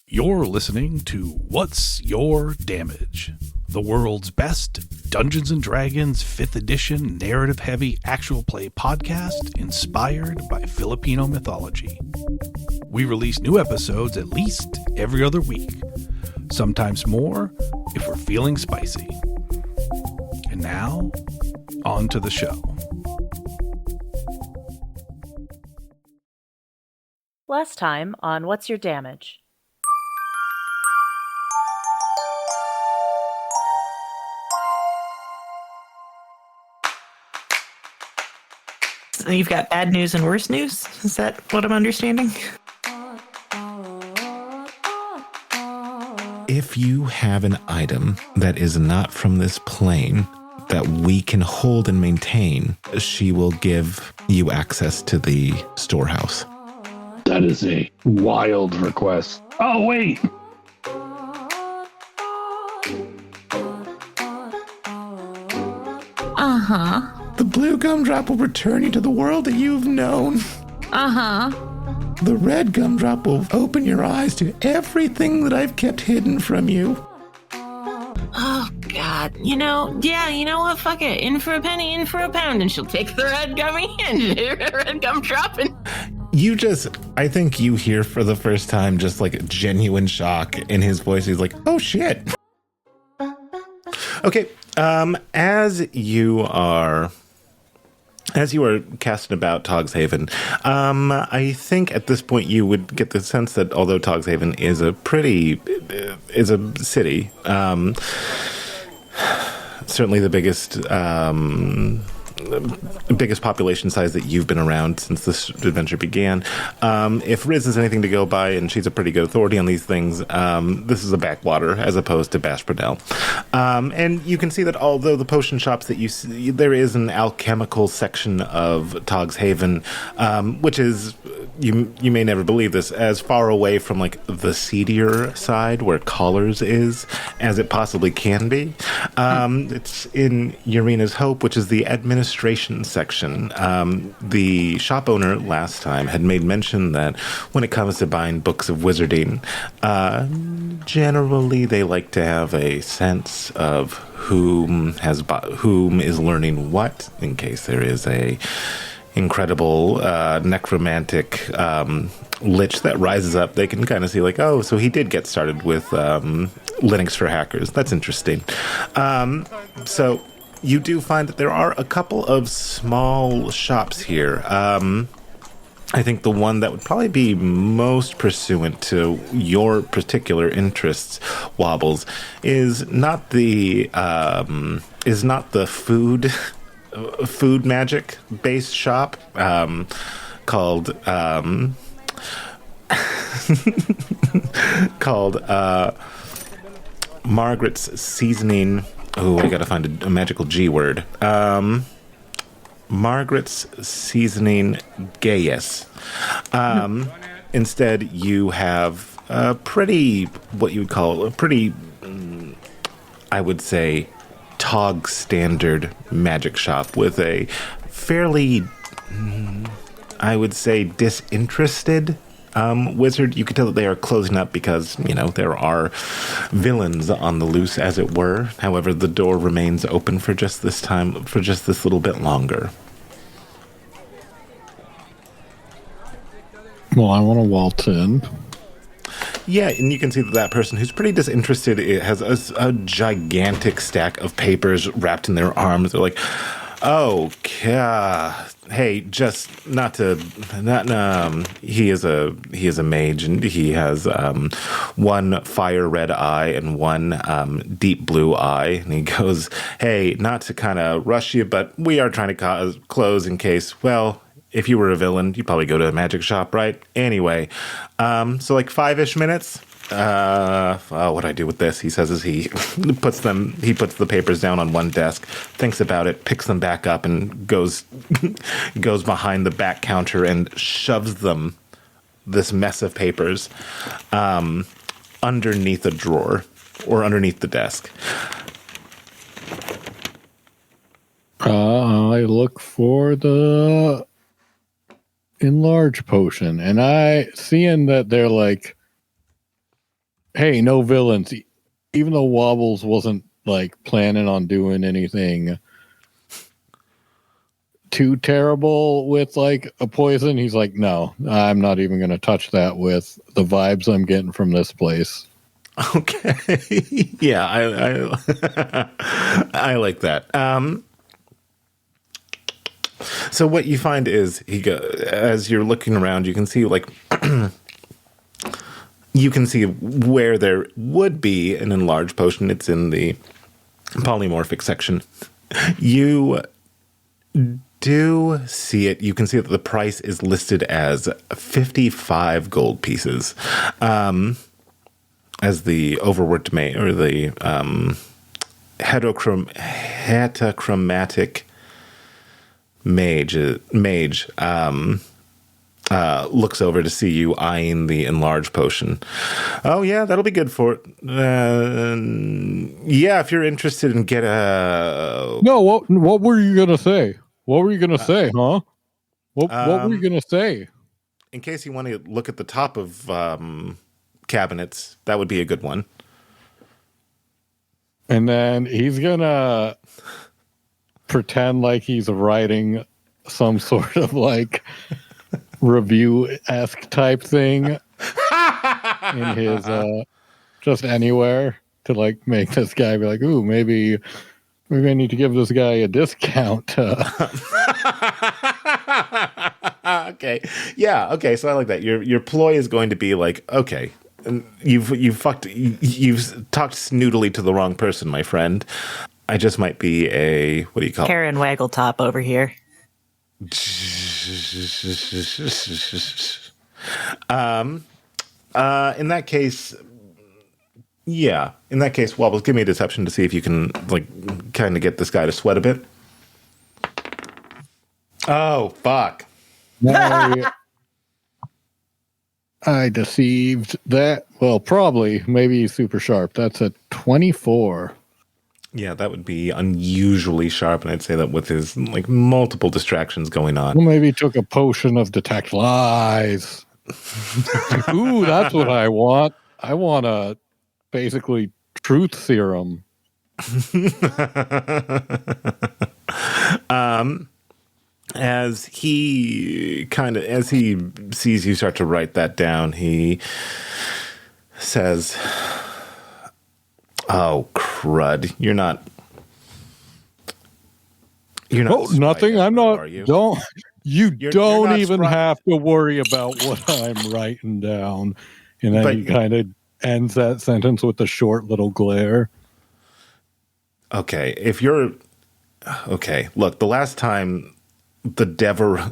You're listening to What's Your Damage? The world's best Dungeons & Dragons 5th edition narrative-heavy actual play podcast inspired by Filipino mythology. We release new episodes at least every other week, sometimes more if we're feeling spicy. And now, on to the show. Last time on What's Your Damage? So you've got bad news and worse news? Is that what I'm understanding? If you have an item that is not from this plane that we can hold and maintain, she will give you access to the storehouse. That is a wild request. Oh, wait. Uh-huh. The blue gumdrop will return you to the world that you've known. Uh-huh. The red gumdrop will open your eyes to everything that I've kept hidden from you. Oh, God. You know what? Fuck it. In for a penny, in for a pound. And she'll take the red gummy and red gumdrop and... I think you hear for the first time just like a genuine shock in his voice. He's like, oh shit. Okay, as you are casting about Togshaven, I think at this point you would get the sense that although Togshaven is a city, certainly the biggest population size that you've been around since this adventure began. If Riz is anything to go by, and she's a pretty good authority on these things, this is a backwater as opposed to Bashburnell. And you can see that although the potion shops that you see, there is an alchemical section of Togshaven, which is, you may never believe this, as far away from like the seedier side where Collars is as it possibly can be. It's in Urina's Hope, which is the administration section. The shop owner last time had made mention that when it comes to buying books of wizarding, generally they like to have a sense of whom is learning what, in case there is a incredible necromantic lich that rises up. They can kind of see like, oh, so he did get started with Linux for hackers. That's interesting. So you do find that there are a couple of small shops here. I think the one that would probably be most pursuant to your particular interests, Wobbles, is not the food magic based shop called Margaret's Seasoning. Oh, I gotta find a magical G word. Margaret's Seasoning Gaius. Instead, you have what you would call a pretty, I would say, Tog standard magic shop with a fairly, I would say, disinterested wizard. You can tell that they are closing up because, there are villains on the loose, as it were. However, the door remains open for just this little bit longer. Well, I want to waltz in. Yeah, and you can see that person who's pretty disinterested has a gigantic stack of papers wrapped in their arms. They're like, oh, hey, just he is a mage, and he has one fire red eye and one deep blue eye. And he goes, hey, not to kind of rush you, but we are trying to close in case, well, if you were a villain, you'd probably go to a magic shop, right? Anyway, so like 5-ish minutes. What do I do with this? He says as he puts the papers down on one desk, thinks about it, picks them back up, and goes behind the back counter and shoves this mess of papers, underneath a drawer or underneath the desk. I look for the enlarge potion, and seeing that they're like hey, no villains. Even though Wobbles wasn't like planning on doing anything too terrible with like a poison, he's like, no, I'm not even going to touch that with the vibes I'm getting from this place. Okay. Yeah, I I like that. So what you find is as you're looking around, you can see like you can see where there would be an enlarged potion. It's in the polymorphic section. You do see it. You can see that the price is listed as 55 gold pieces. As the overworked or the heterochromatic mage looks over to see you eyeing the enlarged potion. Oh yeah, that'll be good for it. Yeah, if you're interested in get a. No, what were you gonna say? What were you gonna say, huh? What were you gonna say? In case you want to look at the top of cabinets, that would be a good one. And then he's gonna pretend like he's writing some sort of like review-esque type thing in his just anywhere to like make this guy be like, ooh, maybe I need to give this guy a discount. Okay. Yeah, okay, so I like that. Your ploy is going to be like, okay, you've talked snoodily to the wrong person, my friend. I just might be a, what do you call it? Karen Waggletop over here. In that case, yeah. In that case, Wobbles, give me a deception to see if you can, like, kind of get this guy to sweat a bit. Oh, fuck. I deceived that. Well, probably. Maybe he's super sharp. That's a 24. Yeah, that would be unusually sharp, and I'd say that with his, like, multiple distractions going on. Well, maybe he took a potion of detect lies. Ooh, that's what I want. I want a basically truth serum. As he sees you start to write that down, he says, "Oh crud! You're not." Oh, nothing. I'm not. Are you? Don't. You You're don't not even Sprite. have to worry about what I'm writing down. And then he kind of ends that sentence with a short little glare. Okay, if you're okay, look. The last time the Devereaux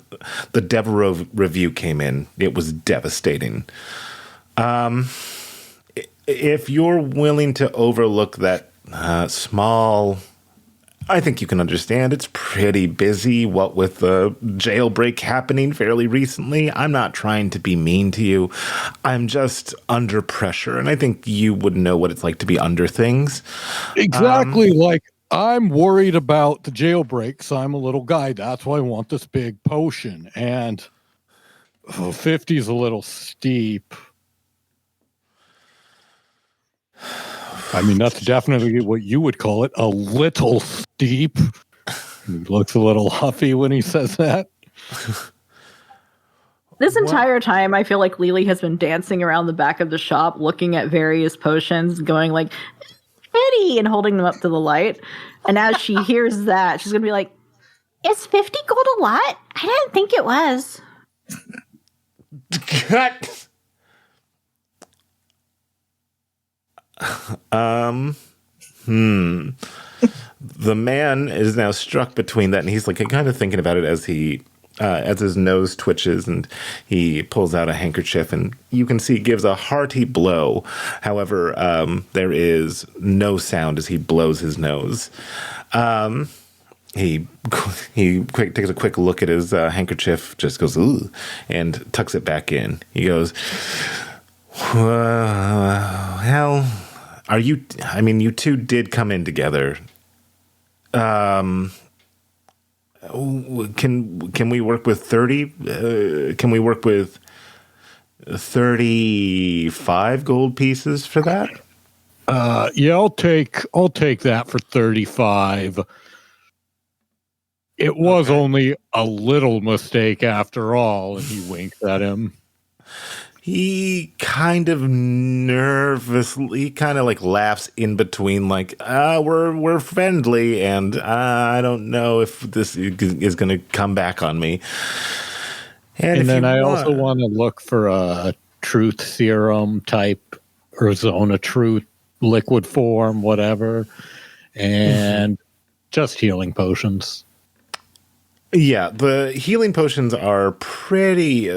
review came in, it was devastating. If you're willing to overlook that small, I think you can understand. It's pretty busy, what with the jailbreak happening fairly recently. I'm not trying to be mean to you. I'm just under pressure, and I think you would know what it's like to be under things. Exactly. Like, I'm worried about the jailbreaks. I'm a little guy. That's why I want this big potion. And 50 is a little steep. I mean, that's definitely what you would call it, a little steep. He looks a little huffy when he says that. This entire time, I feel like Lily has been dancing around the back of the shop, looking at various potions, going like, Eddie, and holding them up to the light. And as she hears that, she's going to be like, is 50 gold a lot? I didn't think it was. Cut. The man is now struck between that, and he's like kind of thinking about it as he, as his nose twitches, and he pulls out a handkerchief, and you can see gives a hearty blow. However, there is no sound as he blows his nose. He takes a quick look at his handkerchief, just goes ooh, and tucks it back in. He goes, well, are you? I mean, you two did come in together. Can we work with 30? Can we work with 35 gold pieces for that. Yeah, I'll take that for 35. It was only a little mistake after all, and he winks at him. He kind of nervously, kind of like laughs in between, like, we're friendly, and I don't know if this is going to come back on me. And then I also want to look for a truth serum type or zone of truth, liquid form, whatever, and just healing potions. Yeah, the healing potions are pretty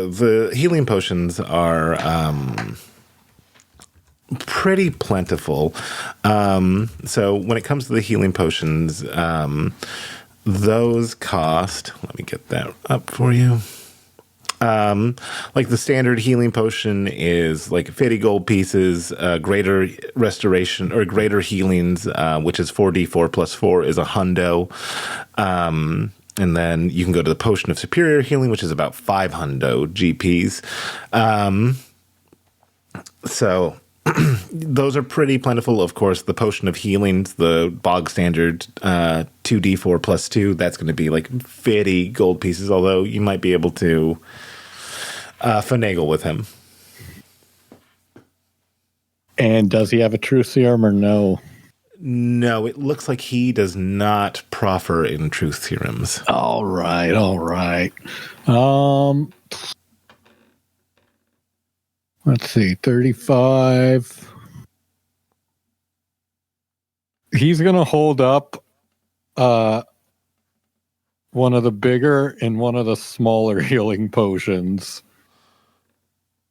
plentiful. So when it comes to the healing potions, those cost, let me get that up for you. Like the standard healing potion is like 50 gold pieces, greater restoration or greater healings, which is 4d4 plus 4 is a hundo. And then you can go to the potion of superior healing, which is about 5 hundo GPs. So those are pretty plentiful. Of course, the potion of healings, the bog standard 2d4 plus 2, that's going to be like 50 gold pieces, although you might be able to finagle with him. And does he have a truth serum or no? No, it looks like he does not proffer in truth serums. All right. Let's see, 35. He's going to hold up one of the bigger and one of the smaller healing potions.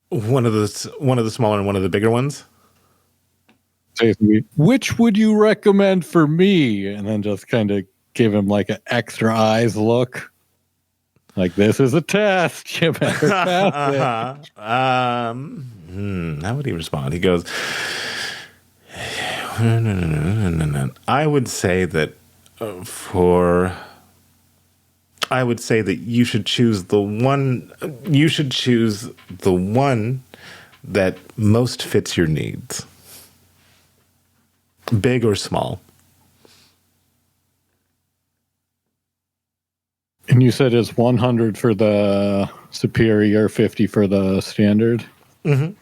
One of the smaller and one of the bigger ones? Which would you recommend for me? And then just kind of give him like an extra eyes look. Like, this is a test. You better pass it. How would he respond? He goes, I would say that you should choose the one that most fits your needs. Big or small. And you said it's 100 for the superior, 50 for the standard? Mm-hmm.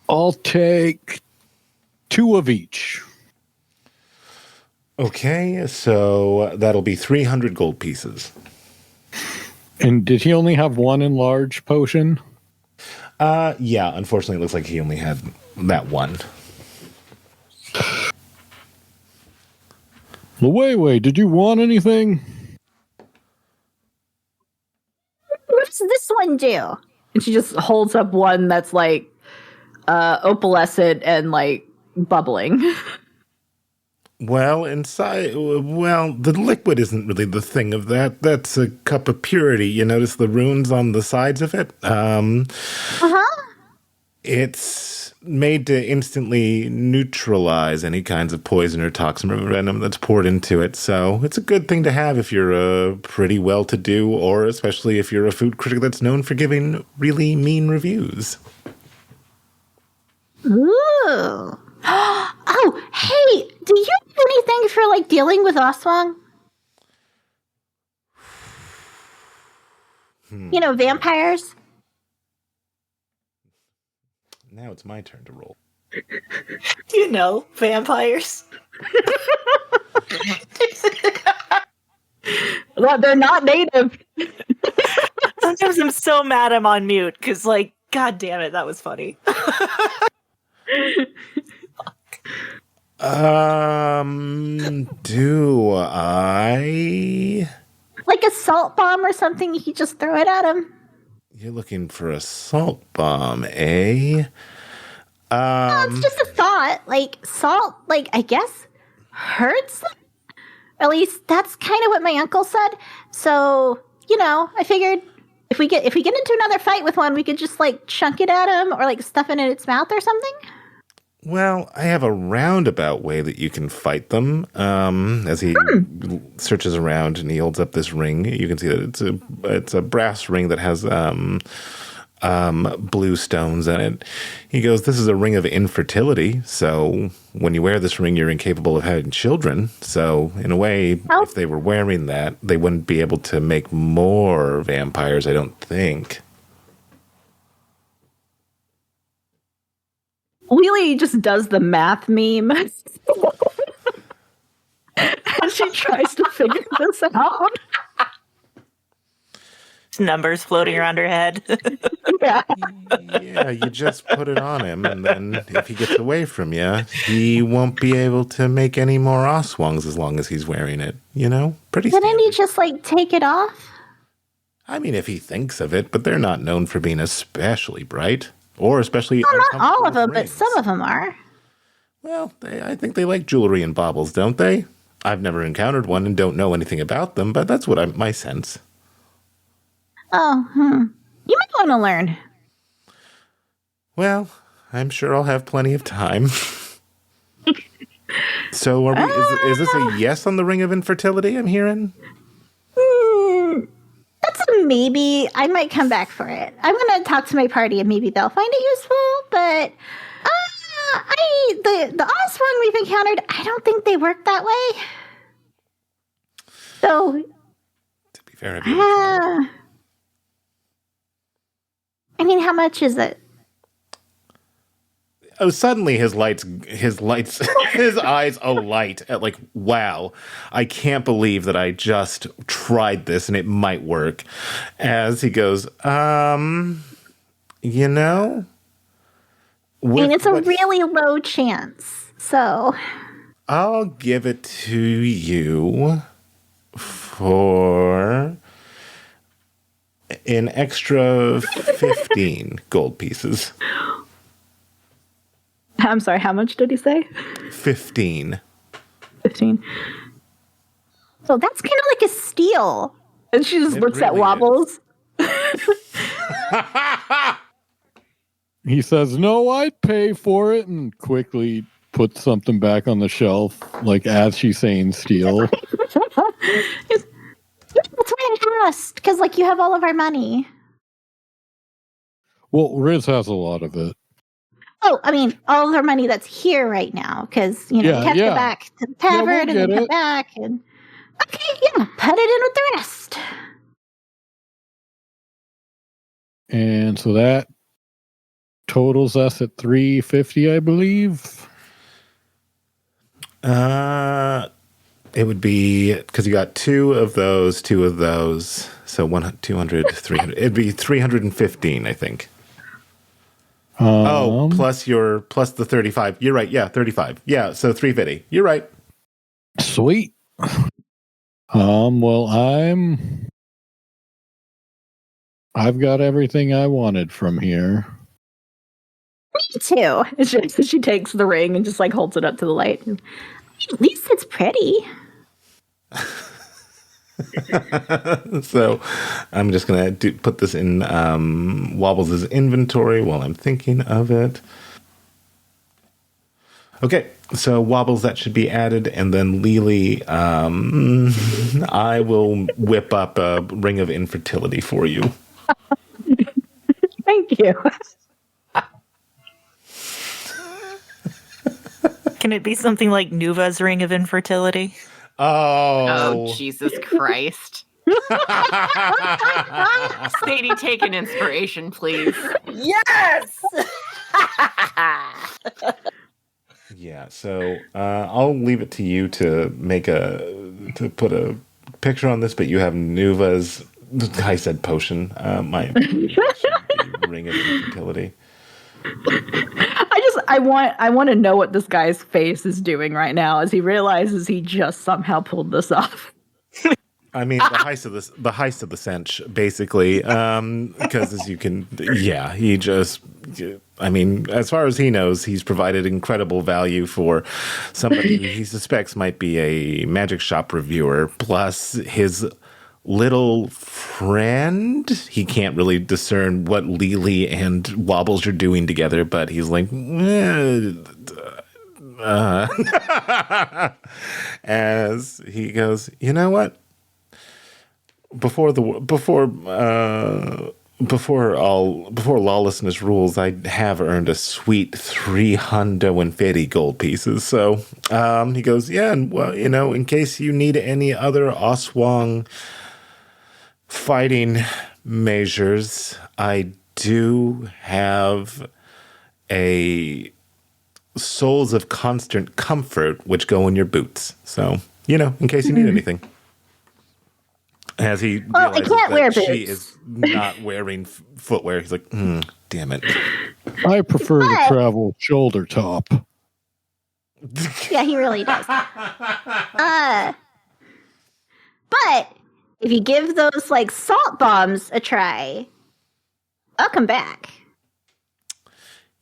I'll take 2 of each. Okay, so that'll be 300 gold pieces. And did he only have one enlarged potion? Yeah, unfortunately, it looks like he only had that one. Wait, did you want anything? What does this one do? And she just holds up one that's like opalescent and like bubbling. Well, the liquid isn't really the thing of that. That's a cup of purity. You notice the runes on the sides of it? It's made to instantly neutralize any kinds of poison or toxin or venom that's poured into it. So it's a good thing to have if you're pretty well-to-do, or especially if you're a food critic that's known for giving really mean reviews. Ooh. Oh, hey, do you have anything for like dealing with Oswang? You know, vampires? Now it's my turn to roll. You know, vampires. Well, they're not native. Sometimes I'm so mad I'm on mute because, like, god damn it, that was funny. Do I? Like a salt bomb or something, you could just throw it at him. You're looking for a salt bomb, eh? No, it's just a thought. Like, salt, like, I guess, hurts them? At least that's kind of what my uncle said. So, you know, I figured if we get into another fight with one, we could just, like, chunk it at him or, like, stuff it in its mouth or something. Well, I have a roundabout way that you can fight them. As he searches around and he holds up this ring, you can see that it's a brass ring that has blue stones in it. He goes, this is a ring of infertility. So when you wear this ring, you're incapable of having children. So in a way, if they were wearing that, they wouldn't be able to make more vampires, I don't think. Lily just does the math meme. And she tries to figure this out. Numbers floating around her head. Yeah. Yeah, you just put it on him, and then if he gets away from you, he won't be able to make any more Oswangs as long as he's wearing it. You know? Pretty Couldn't standard. he just, like, take it off? I mean, if he thinks of it, but they're not known for being especially bright. Or especially Well, not all uncomfortable of them, with but rings. some of them are. Well, I think they like jewelry and baubles, don't they? I've never encountered one and don't know anything about them, but that's what my sense. Oh, You might want to learn. Well, I'm sure I'll have plenty of time. So, is this a yes on the Ring of Infertility I'm hearing? That's a maybe. I might come back for it. I'm going to talk to my party and maybe they'll find it useful, but the Oswald we've encountered, I don't think they work that way. So, To be fair, have you ever tried? I mean, how much is it? Oh, suddenly his eyes alight at like, wow, I can't believe that I just tried this and it might work. As he goes, you know? I mean, it's a really low chance. So, I'll give it to you for an extra 15 gold pieces. I'm sorry, how much did he say? 15. 15. so that's kind of like a steal. And she just It looks at really Wobbles. He says, "No, I'd pay for it," and quickly puts something back on the shelf, like as she's saying steal. That's why I asked, because, like, you have all of our money. Well, Riz has a lot of it. Oh, I mean, all of our money that's here right now, because, you know, Yeah, we have to yeah. go back to the tavern we'll and get then come it. back. And okay, yeah, put it in with the rest. And so that totals us at 350, I believe. It would be, because you got two of those. So 200, 300. It'd be 315, I think. Plus the 35. You're right. Yeah, 35. Yeah, so 350. You're right. Sweet. Well, I've got everything I wanted from here. Me too. She takes the ring and just like holds it up to the light. At least it's pretty. So I'm just going to put this in Wobbles' inventory while I'm thinking of it. Okay, so Wobbles, that should be added. And then Lily, I will whip up a Ring of Infertility for you. Thank you. Can it be something like Nuva's Ring of Infertility? Oh, Jesus Christ. Sadie, take an inspiration, please. Yes! Yeah, so I'll leave it to you to put a picture on this, but you have Nuva's, I said potion, my Ring of Infertility. I want to know what this guy's face is doing right now as he realizes he just somehow pulled this off. I mean, the heist of the cinch, basically, because as you can, he just, I mean, as far as he knows, he's provided incredible value for somebody who he suspects might be a magic shop reviewer, plus his little friend. He can't really discern what Lily and Wobbles are doing together, but he's like, as he before lawlessness rules, I have earned a sweet 350 gold pieces. So he goes, yeah, and well, in case you need any other Oswong fighting measures, I do have a Souls of Constant Comfort, which go in your boots. So, in case you need anything. As he realizes I can't wear that she boots. is not wearing footwear, he's like, damn it. I prefer to travel shoulder top. Yeah, he really does. But if you give those salt bombs a try, I'll come back.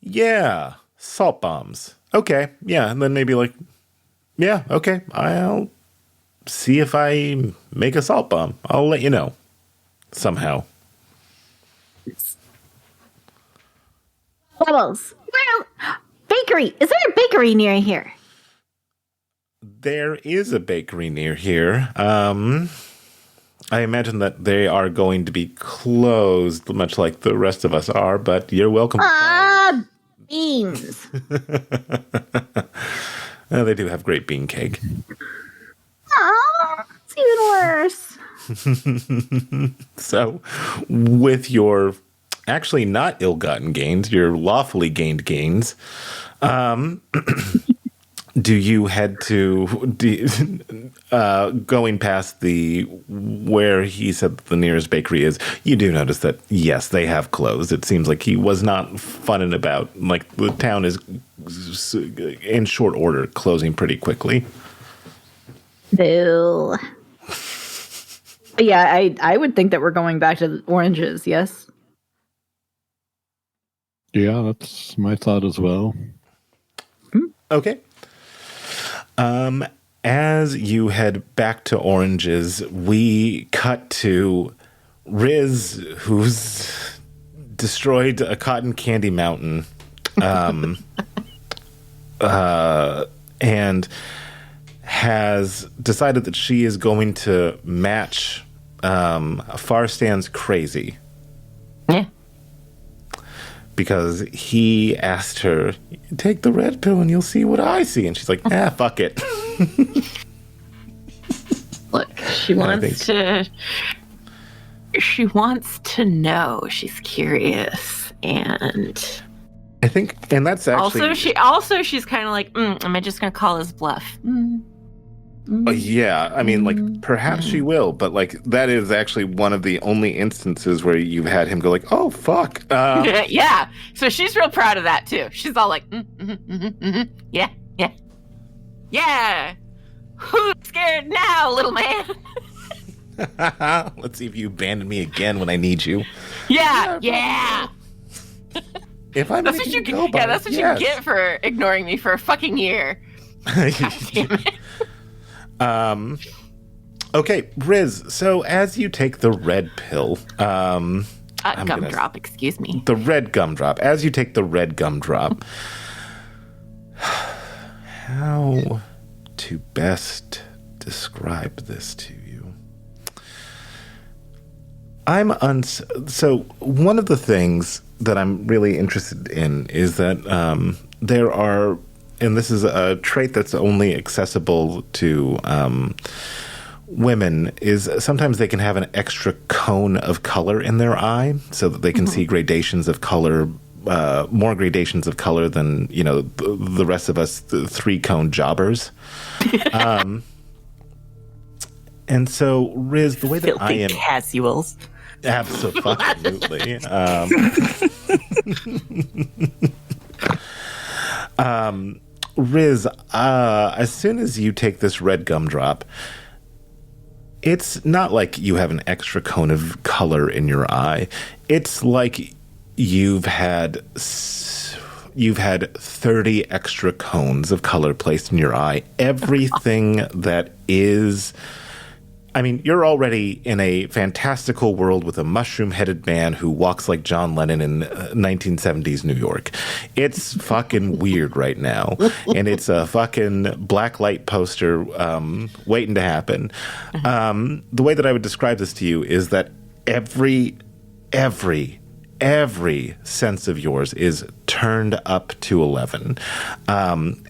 Yeah, salt bombs. Okay, yeah, and then maybe yeah, okay, I'll see if I make a salt bomb. I'll let you know. Somehow. Bubbles. Bakery. Is there a bakery near here? There is a bakery near here. I imagine that they are going to be closed, much like the rest of us are, but you're welcome. Beans. They do have great bean cake. Oh, it's even worse. So, with your actually not ill-gotten gains, your lawfully gained gains, do you head to going past where he said the nearest bakery is? You do notice that yes, they have closed. It seems like he was not funning about. The town is in short order closing pretty quickly. Boo. Yeah, I would think that we're going back to the oranges, yes? Yeah, that's my thought as well. Okay. As you head back to Oranges, we cut to Riz, who's destroyed a cotton candy mountain, and has decided that she is going to match Farstan's crazy. Yeah. Because he asked her, take the red pill and you'll see what I see. And she's like, fuck it. Look, she wants to know. She's curious. And I think, and that's actually... she's kind of like, am I just going to call his bluff? Yeah, I mean, perhaps she will, but, that is actually one of the only instances where you've had him go oh, fuck. Yeah, so she's real proud of that, too. She's all like, yeah. Who's scared now, little man? Let's see if you abandon me again when I need you. Yeah. If I'm that's what you go by, that's what you get for ignoring me for a fucking year. God damn it. Okay, Riz, so as you take the red pill, gumdrop, excuse me. The red gumdrop. As you take the red gumdrop, how to best describe this to you? So one of the things that I'm really interested in is that there are, and this is a trait that's only accessible to women, is sometimes they can have an extra cone of color in their eye so that they can see gradations of color, more gradations of color than, the rest of us, the 3-cone jobbers. And so, Riz, the way that I am... casuals. Absolutely. Riz, as soon as you take this red gumdrop, it's not like you have an extra cone of color in your eye. It's like you've had 30 extra cones of color placed in your eye. Everything that is... I mean, you're already in a fantastical world with a mushroom-headed man who walks like John Lennon in 1970s New York. It's fucking weird right now. And it's a fucking black light poster waiting to happen. The way that I would describe this to you is that every every sense of yours is turned up to 11.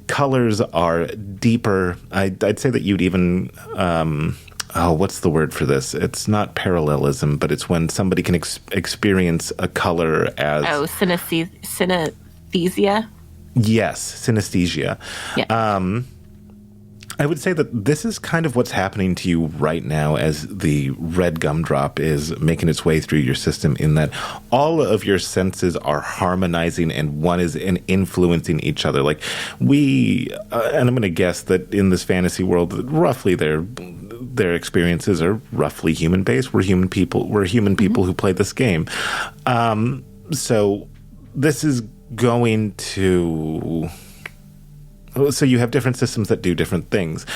Colors are deeper. I'd say that you'd even... what's the word for this? It's not parallelism, but it's when somebody can experience a color as... Oh, synesthesia? Yes, synesthesia. Yeah. I would say that this is kind of what's happening to you right now as the red gumdrop is making its way through your system, in that all of your senses are harmonizing and one is influencing each other. Like and I'm going to guess that in this fantasy world, roughly their experiences are roughly human-based. We're human people who play this game. So this is going to... So you have different systems that do different things.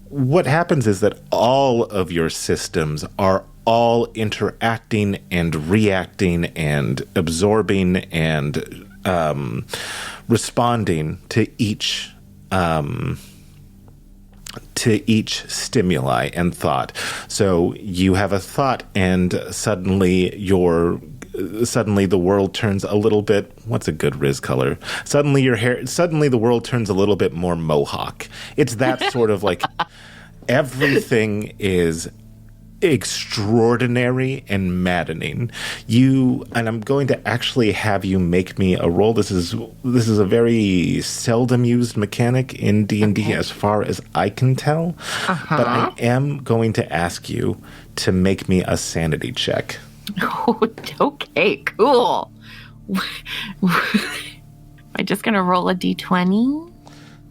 What happens is that all of your systems are all interacting and reacting and absorbing and responding to each stimuli and thought. So you have a thought, and suddenly the world turns a little bit... What's a good Riz color? Suddenly the world turns a little bit more mohawk. It's that sort of like... Everything is extraordinary and maddening. And I'm going to actually have you make me a roll. This is a very seldom used mechanic in D&D as far as I can tell. But I am going to ask you to make me a sanity check. Okay, cool. Am I just going to roll a d20?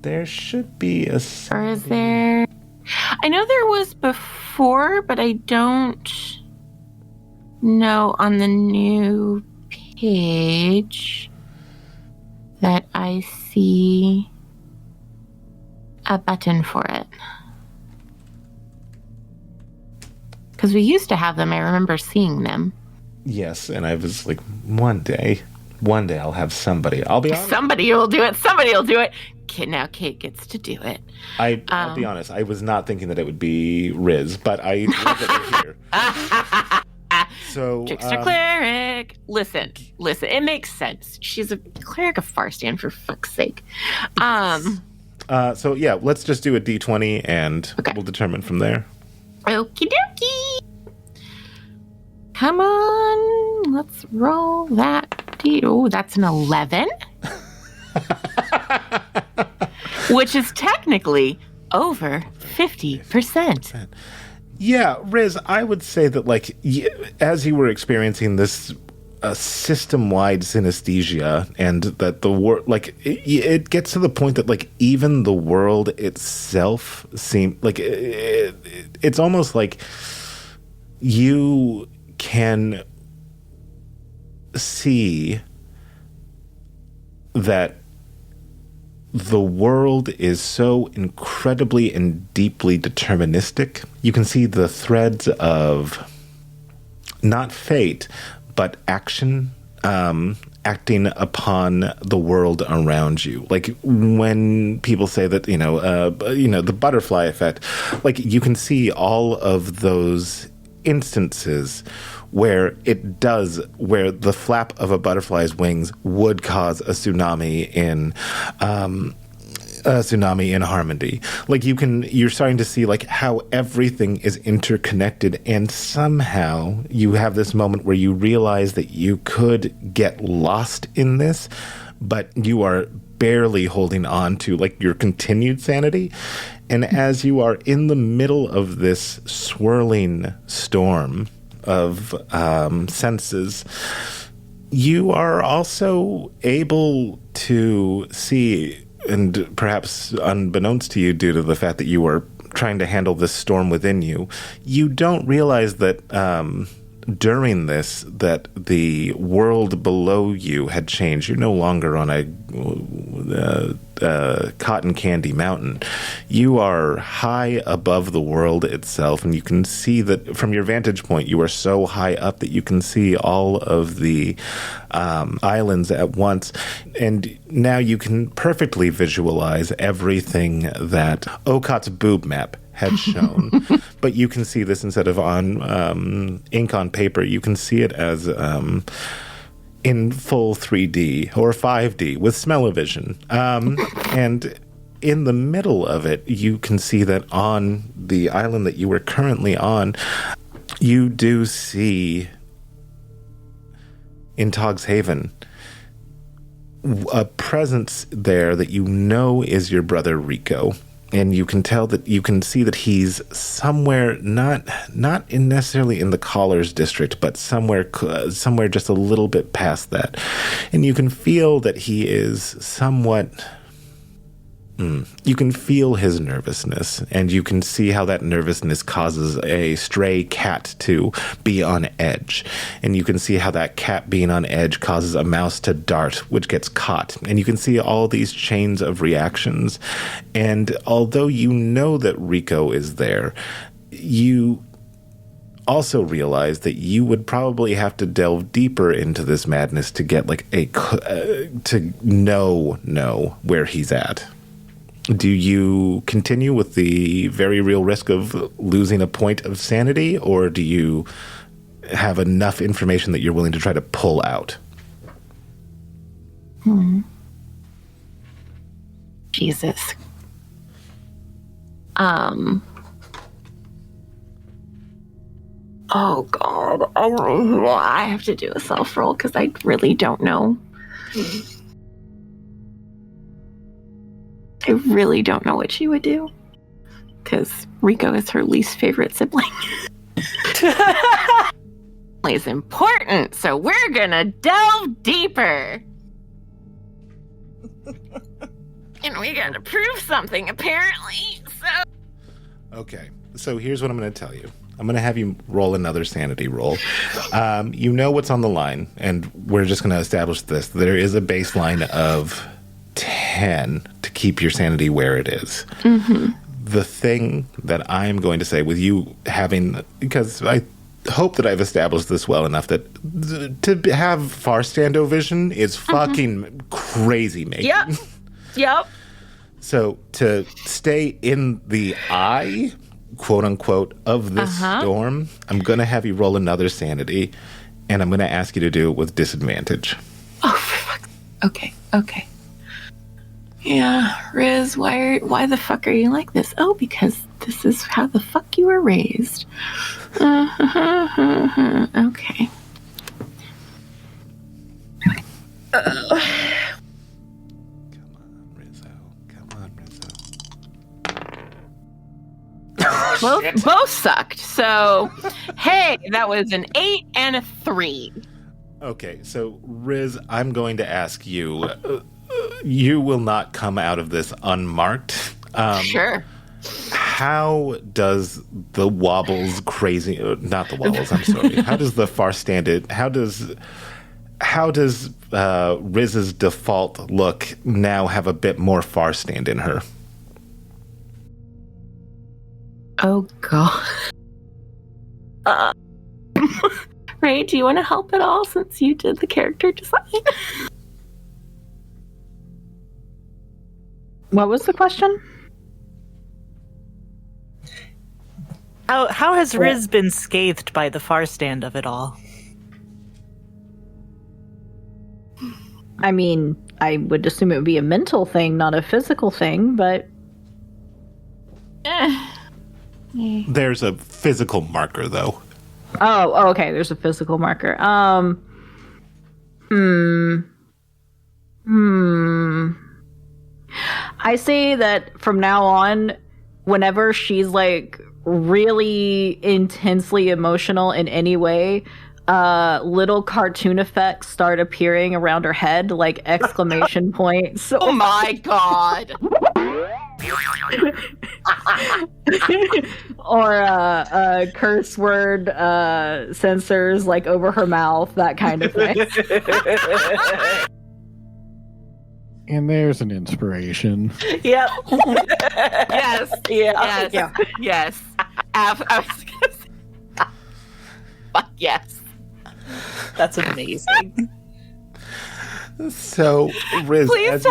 There should be a... Or is there... I know there was before, but I don't know on the new page that I see a button for it. Because we used to have them. I remember seeing them. Yes, and I was like, one day I'll have somebody. I'll be honest. Somebody will do it. Now Kate gets to do it. I'll be honest. I was not thinking that it would be Riz, but I love that we're here. So, Trickster cleric. Listen. It makes sense. She's a cleric of Farstan, for fuck's sake. So yeah, let's just do a D20 and we'll determine from there. Okie dokie. Come on, let's roll that. Oh, that's an 11. Which is technically over 50%. Yeah, Riz, I would say that, like, as you were experiencing this system-wide synesthesia, and that the world, like, it gets to the point that, like, even the world itself seems like it's almost like you can see that the world is so incredibly and deeply deterministic. You can see the threads of not fate, but action, acting upon the world around you. Like when people say that, the butterfly effect, like you can see all of those instances where the flap of a butterfly's wings would cause a tsunami in harmony. Like you're starting to see like how everything is interconnected, and somehow you have this moment where you realize that you could get lost in this, but you are barely holding on to like your continued sanity. And as you are in the middle of this swirling storm of senses, you are also able to see, and perhaps unbeknownst to you due to the fact that you are trying to handle this storm within you, you don't realize that during this, that the world below you had changed. You're no longer on a cotton candy mountain. You are high above the world itself, and you can see that from your vantage point, you are so high up that you can see all of the islands at once. And now you can perfectly visualize everything that Okat's boob map had shown. But you can see this instead of on ink on paper, you can see it as in full 3D or 5D with smell-o-vision. And in the middle of it, you can see that on the island that you were currently on, you do see in Togs Haven a presence there that you know is your brother Rico. And you can tell that you can see that he's somewhere not necessarily in the Collars district, but somewhere just a little bit past that. And you can feel that he is somewhat. You can feel his nervousness, and you can see how that nervousness causes a stray cat to be on edge. And you can see how that cat being on edge causes a mouse to dart, which gets caught. And you can see all these chains of reactions. And although you know that Rico is there, you also realize that you would probably have to delve deeper into this madness to get like to know where he's at. Do you continue with the very real risk of losing a point of sanity, or do you have enough information that you're willing to try to pull out? Jesus. Oh God, I have to do a self roll because I really don't know. I really don't know what she would do because Rico is her least favorite sibling. It's important, so we're gonna delve deeper. And we gotta prove something, apparently. Okay, so here's what I'm going to tell you. I'm going to have you roll another sanity roll. You know what's on the line, and we're just going to establish this. There is a baseline of 10 to keep your sanity where it is. Mm-hmm. The thing that I'm going to say with you having, because I hope that I've established this well enough that to have far stando vision is fucking crazy making. Yep. So to stay in the eye, quote unquote, of this storm, I'm going to have you roll another sanity, and I'm going to ask you to do it with disadvantage. Oh, for fuck. Okay. Yeah, Riz, why the fuck are you like this? Oh, because this is how the fuck you were raised. Okay. Both sucked. So, hey, that was an 8 and a 3. Okay, so Riz, I'm going to ask you. You will not come out of this unmarked. Sure. How does the wobbles crazy? Not the wobbles. I'm sorry. How does the far standard? How does Riz's default look now have a bit more far stand in her? Oh God. Ray, do you want to help at all since you did the character design? What was the question? How has Riz been scathed by the far stand of it all? I mean, I would assume it would be a mental thing, not a physical thing, but... There's a physical marker, though. Oh, okay, there's a physical marker. I say that from now on, whenever she's like really intensely emotional in any way, little cartoon effects start appearing around her head, like exclamation points. Oh my God. Or curse word sensors like over her mouth, that kind of thing. And there's an inspiration. Yep. Yes. Yeah. Yes. I was gonna say, fuck yes. That's amazing. So, Riz, Please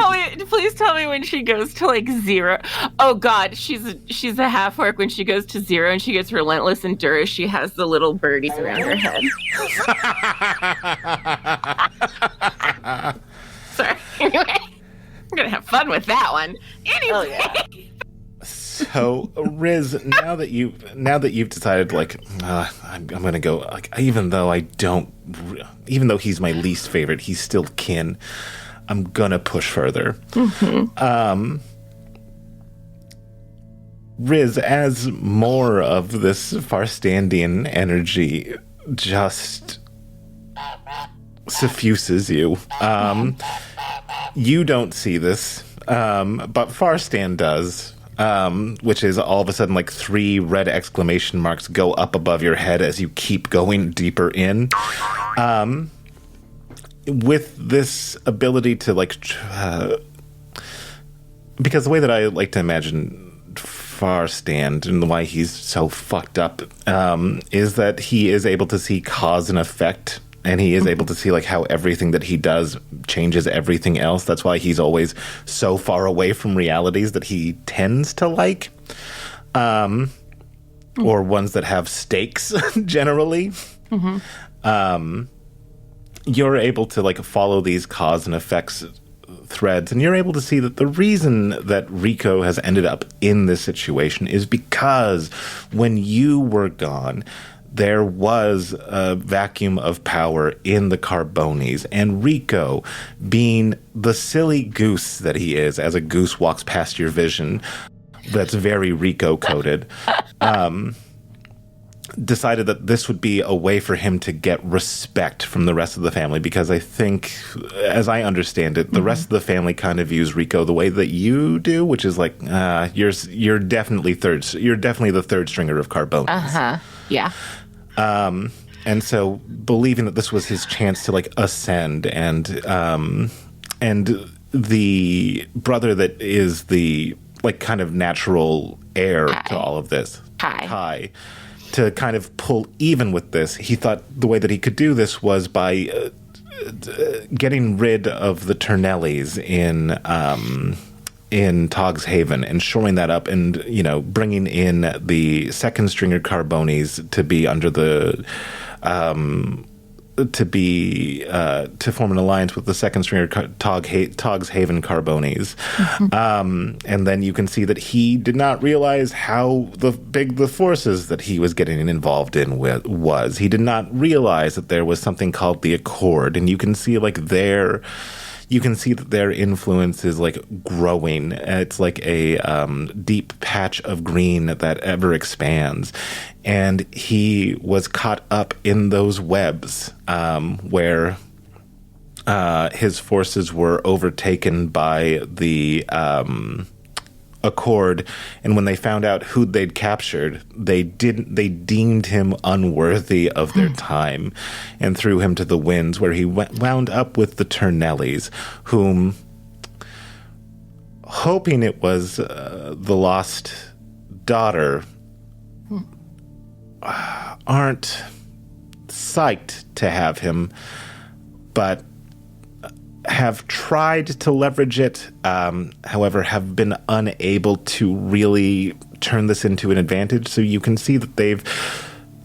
tell me when she goes to like 0. Oh God, she's a half orc. When she goes to 0 and she gets relentless endurance, she has the little birdies around her head. Sorry. Anyway, I'm gonna have fun with that one. Anyway. Oh, yeah. So, Riz, now that you've decided, like, I'm gonna go, like, even though he's my least favorite, he's still kin. I'm gonna push further. Mm-hmm. Riz, as more of this Farstandian energy just suffuses you, you don't see this, but Farstan does. Which is all of a sudden like 3 red exclamation marks go up above your head as you keep going deeper in. With this ability to because the way that I like to imagine Farstand and why he's so fucked up is that he is able to see cause and effect. And he is able to see like how everything that he does changes everything else. That's why he's always so far away from realities that he tends to like, or ones that have stakes generally. Mm-hmm. You're able to like follow these cause and effects threads, and you're able to see that the reason that Rico has ended up in this situation is because when you were gone, there was a vacuum of power in the Carbonies, and Rico, being the silly goose that he is, as a goose walks past your vision, that's very Rico-coded, decided that this would be a way for him to get respect from the rest of the family, because I think, as I understand it, the rest of the family kind of views Rico the way that you do, which is like, you're definitely the third stringer of Carbonies. Uh-huh. Yeah. And so believing that this was his chance to like ascend, and the brother that is the like kind of natural heir to all of this, Kai, to kind of pull even with this, he thought the way that he could do this was by getting rid of the Turnellis in Togs Haven and shoring that up, and bringing in the second stringer Carbonies to be under the to form an alliance with the second stringer Togs Haven Carbonies. Mm-hmm. And then you can see that he did not realize how big the forces that he was getting involved in was. He did not realize that there was something called the Accord, and you can see that their influence is like growing. It's like a deep patch of green that ever expands. And he was caught up in those webs where his forces were overtaken by the Accord, and when they found out who they'd captured, they deemed him unworthy of their time and threw him to the winds, where he wound up with the Turnellis, whom, hoping it was the lost daughter, aren't psyched to have him, but have tried to leverage it, however, have been unable to really turn this into an advantage. So you can see that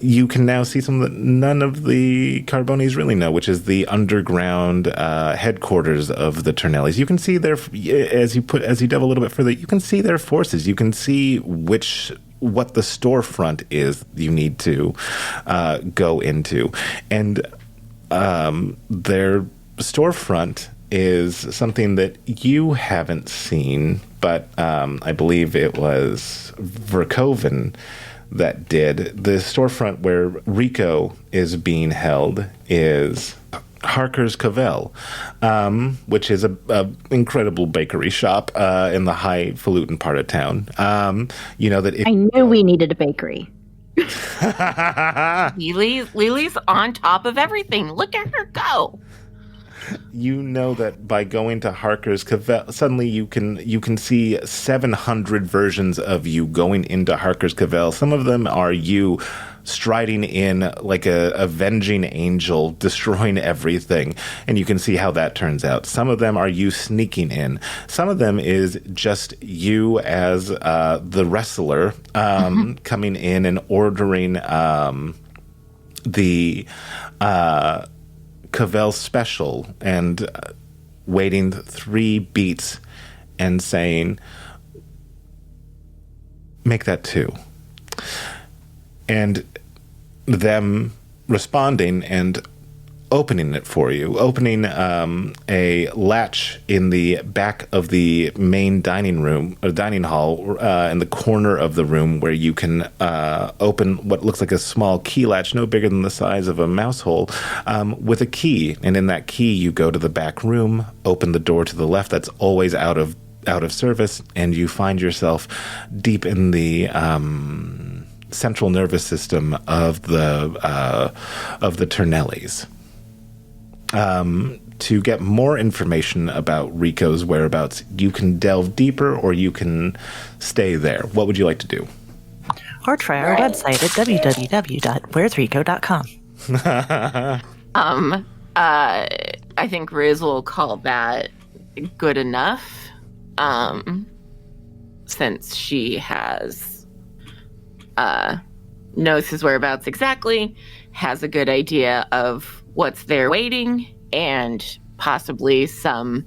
you can now see something that none of the Carbonies really know, which is the underground headquarters of the Turnellis. You can see as you delve a little bit further, you can see their forces. You can see what the storefront is you need to go into, and their storefront is something that you haven't seen, but I believe it was Verkoven that did. The storefront where Rico is being held is Harker's Cavell, which is a incredible bakery shop in the highfalutin part of town. I knew we needed a bakery. Lily's on top of everything. Look at her go. You know that by going to Harker's Cavell, suddenly you can see 700 versions of you going into Harker's Cavell. Some of them are you striding in like a avenging angel, destroying everything. And you can see how that turns out. Some of them are you sneaking in. Some of them is just you as the wrestler coming in and ordering the Cavell special and waiting 3 beats and saying, make that 2. And them responding and opening it for you, opening a latch in the back of the main dining hall, in the corner of the room where you can open what looks like a small key latch, no bigger than the size of a mouse hole, with a key. And in that key, you go to the back room, open the door to the left that's always out of service, and you find yourself deep in the central nervous system of the Turnellis. To get more information about Rico's whereabouts, you can delve deeper or you can stay there. What would you like to do? Or try our website at www.where'srico.com. I think Riz will call that good enough, since she knows his whereabouts exactly, has a good idea of what's there waiting, and possibly some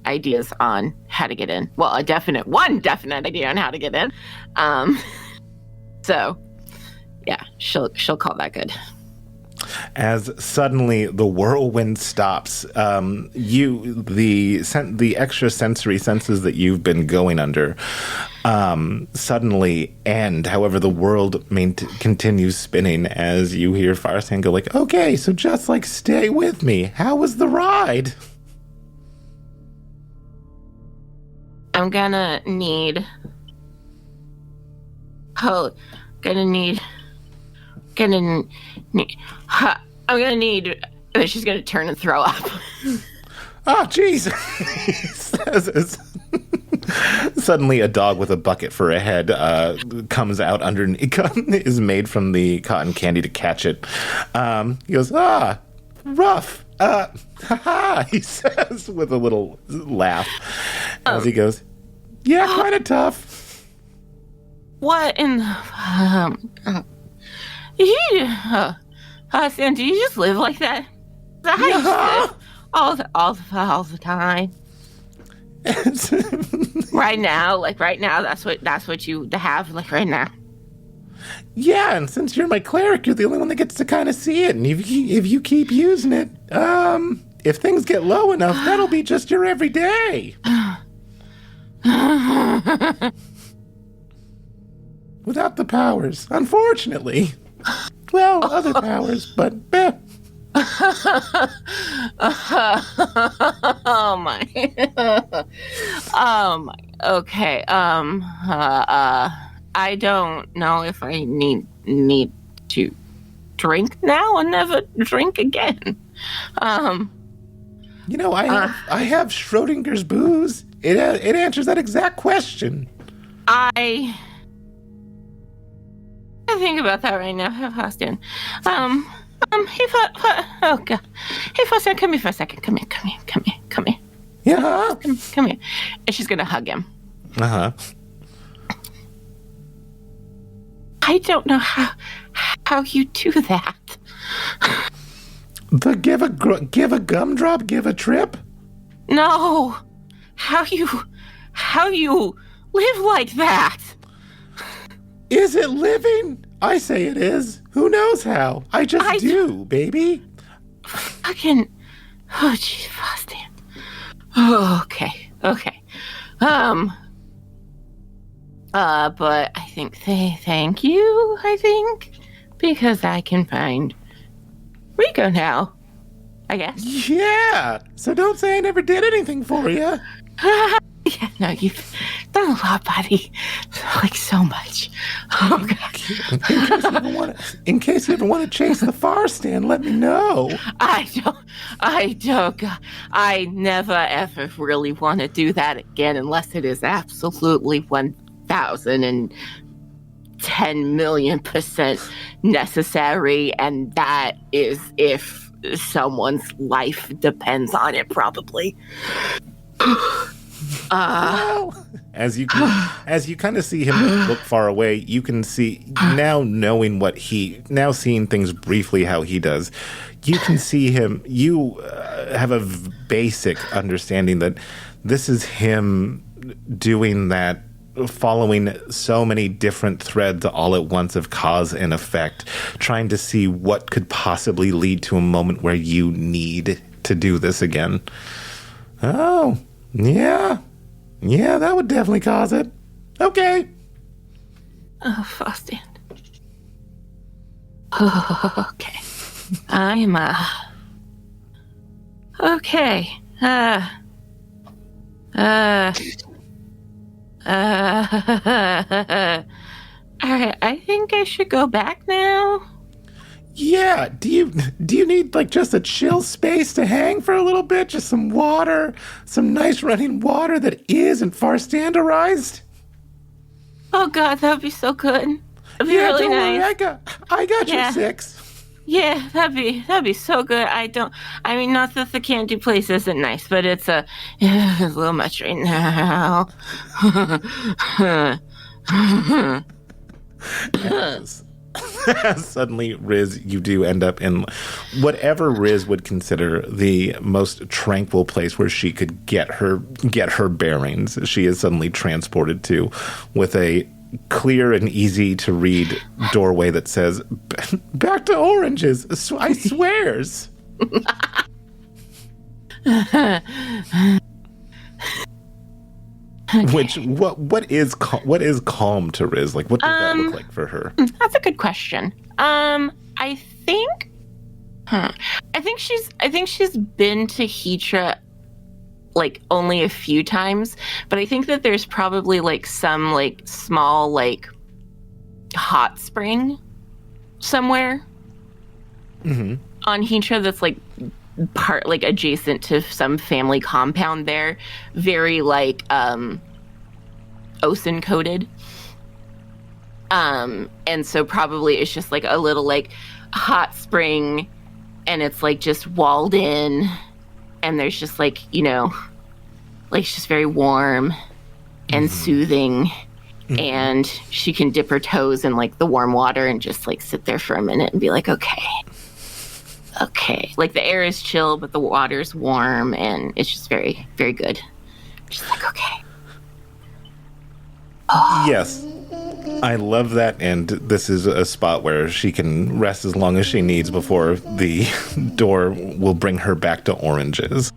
ideas on how to get in. Well, one definite idea on how to get in. So, yeah, she'll call that good. As suddenly the whirlwind stops, the extra sensory senses that you've been going under suddenly end. However, the world continues spinning as you hear Firesand go like, okay, so just like stay with me. How was the ride? I'm gonna need... she's gonna turn and throw up. Oh, jeez. Suddenly a dog with a bucket for a head comes out is made from the cotton candy to catch it. He goes, rough. Ha-ha, he says with a little laugh as he goes, yeah, kind of tough. What in the... Sam, do you just live like that? Is that how you live all the time? Right now, that's what you have, like right now. Yeah, and since you're my cleric, you're the only one that gets to kind of see it. And if you keep using it, if things get low enough, that'll be just your everyday. Without the powers, unfortunately. Well, other powers, but Oh my. Okay. I don't know if I need to drink now or never drink again. I have Schrodinger's booze. It answers that exact question. I think about that right now, Austin. Hey, Austin, come here for a second. Come here. Yeah. Come here. And she's gonna hug him. Uh-huh. I don't know how you do that. The give a gumdrop, give a trip? No. How you live like that? Is it living? I say it is. Who knows how? I just do, baby. Fucking... Oh, jeez, Austin. Oh, okay. But I think thank you, because I can find Rico now, I guess. Yeah, so don't say I never did anything for you. Yeah, no, you've done a lot, buddy. Like, so much. Oh, God. In case you ever want to chase the far stand, let me know. I don't. I never, ever really want to do that again unless it is absolutely 1,000 and 10 million% necessary, and that is if someone's life depends on it, probably. As you kind of see him look far away, you can see now, now seeing things briefly how he does, you can see him. You have a basic understanding that this is him doing that, following so many different threads all at once of cause and effect, trying to see what could possibly lead to a moment where you need to do this again. Oh, yeah. Yeah, that would definitely cause it. Okay. Oh, Faustian. Oh, okay. I'm, okay. Alright, I think I should go back now. Yeah, do you need like just a chill space to hang for a little bit? Just some water, some nice running water that isn't far standardized? Oh god, that would be so good. That'd be really nice. Worry, I got your 6. Yeah, that'd be so good. I mean, not that the candy place isn't nice, but it's a little much right now. Suddenly, Riz, you do end up in whatever Riz would consider the most tranquil place where she could get her bearings. She is suddenly transported to, with a clear and easy to read doorway that says, "Back to oranges, I swears." Okay. Which what is calm to Riz? Like, what does that look like for her? That's a good question. I think she's been to Hetra like only a few times, but I think that there's probably like some like small like hot spring somewhere on Hetra that's like part like adjacent to some family compound there, very like ocean coated, and so probably it's just like a little like hot spring, and it's like just walled in, and there's just like, you know, like it's just very warm and soothing, and she can dip her toes in like the warm water and just like sit there for a minute and be like, okay, like the air is chill but the water's warm, and it's just very, very good. Just like, okay. Yes, I love that, and this is a spot where she can rest as long as she needs before the door will bring her back to oranges.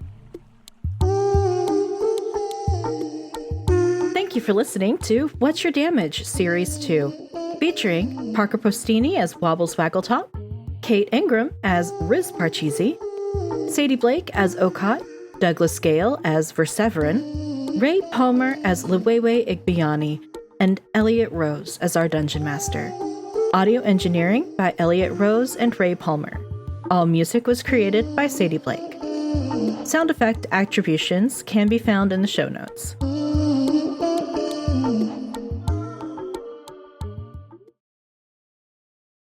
Thank you for listening to What's Your Damage? Series 2, featuring Parker Postini as Wobbles Waggletop, Kate Ingram as Riz Parcheesi, Sadie Blake as Okot, Douglas Gale as Verseverin, Ray Palmer as Luwewe Igbiani, and Elliot Rose as our Dungeon Master. Audio engineering by Elliot Rose and Ray Palmer. All music was created by Sadie Blake. Sound effect attributions can be found in the show notes.